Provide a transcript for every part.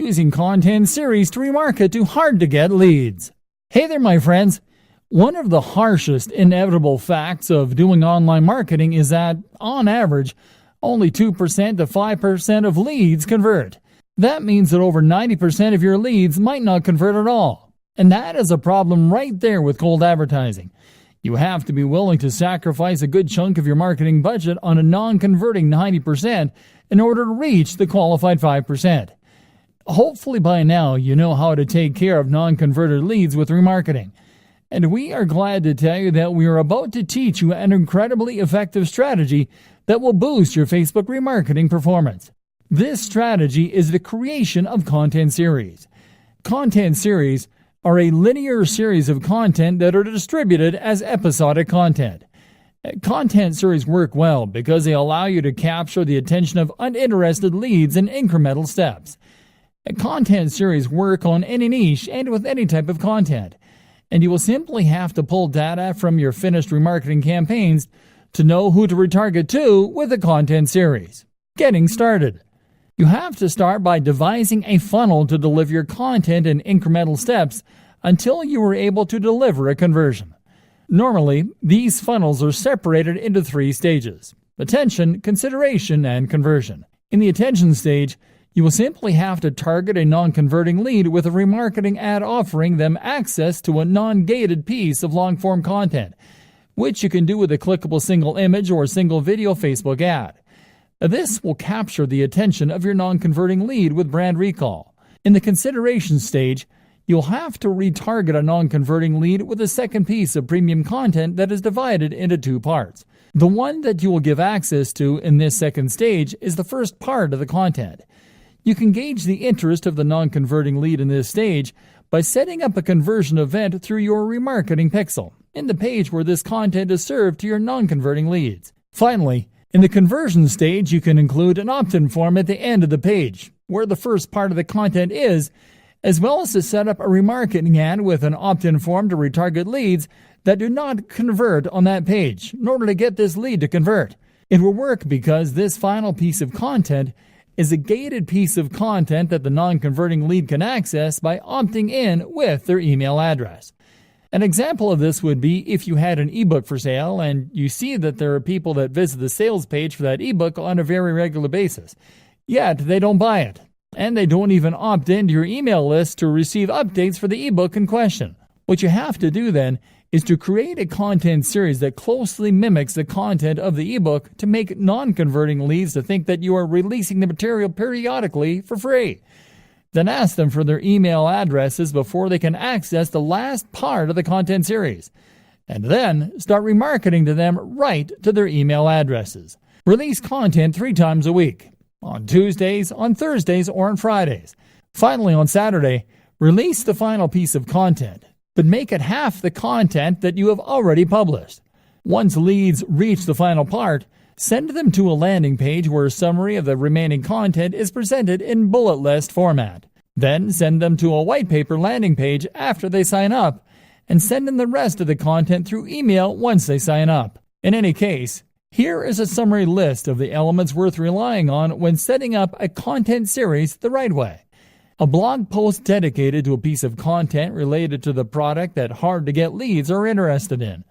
using content series to remarket to hard-to-get leads. Hey there, my friends. One of the harshest inevitable facts of doing online marketing is that, on average, only 2% to 5% of leads convert. That means that over 90% of your leads might not convert at all. And that is a problem right there with cold advertising. You have to be willing to sacrifice a good chunk of your marketing budget on a non-converting 90% in order to reach the qualified 5%. Hopefully by now you know how to take care of non-converted leads with remarketing. And we are glad to tell you that we are about to teach you an incredibly effective strategy that will boost your Facebook remarketing performance. This strategy is the creation of content series. Content series are a linear series of content that are distributed as episodic content. Content series work well because they allow you to capture the attention of uninterested leads in incremental steps. Content series work on any niche and with any type of content, and you will simply have to pull data from your finished remarketing campaigns to know who to retarget to with a content series. Getting started. You have to start by devising a funnel to deliver your content in incremental steps until you are able to deliver a conversion. Normally, these funnels are separated into 3 stages: attention, consideration, and conversion. In the attention stage, you will simply have to target a non-converting lead with a remarketing ad offering them access to a non-gated piece of long-form content, which you can do with a clickable single image or single video Facebook ad. This will capture the attention of your non-converting lead with brand recall. In the consideration stage, you'll have to retarget a non-converting lead with a second piece of premium content that is divided into 2 parts. The one that you will give access to in this second stage is the first part of the content. You can gauge the interest of the non-converting lead in this stage by setting up a conversion event through your remarketing pixel in the page where this content is served to your non-converting leads. Finally, in the conversion stage, you can include an opt-in form at the end of the page, where the first part of the content is, as well as to set up a remarketing ad with an opt-in form to retarget leads that do not convert on that page in order to get this lead to convert. It will work because this final piece of content is a gated piece of content that the non-converting lead can access by opting in with their email address. An example of this would be if you had an ebook for sale and you see that there are people that visit the sales page for that ebook on a very regular basis, yet they don't buy it, and they don't even opt into your email list to receive updates for the ebook in question. What you have to do then is to create a content series that closely mimics the content of the ebook to make non-converting leads to think that you are releasing the material periodically for free. Then ask them for their email addresses before they can access the last part of the content series. And then start remarketing to them right to their email addresses. Release content 3 times a week: on Tuesdays, on Thursdays, or on Fridays. Finally, on Saturday, release the final piece of content, but make it half the content that you have already published. Once leads reach the final part, send them to a landing page where a summary of the remaining content is presented in bullet list format. Then send them to a white paper landing page after they sign up, and send them the rest of the content through email once they sign up. In any case, here is a summary list of the elements worth relying on when setting up a content series the right way. A blog post dedicated to a piece of content related to the product that hard-to-get leads are interested in.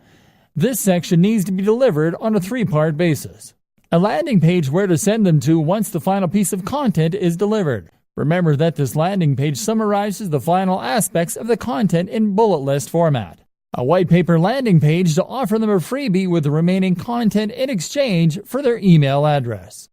This section needs to be delivered on a 3-part basis. A landing page where to send them to once the final piece of content is delivered. Remember that this landing page summarizes the final aspects of the content in bullet list format. A white paper landing page to offer them a freebie with the remaining content in exchange for their email address.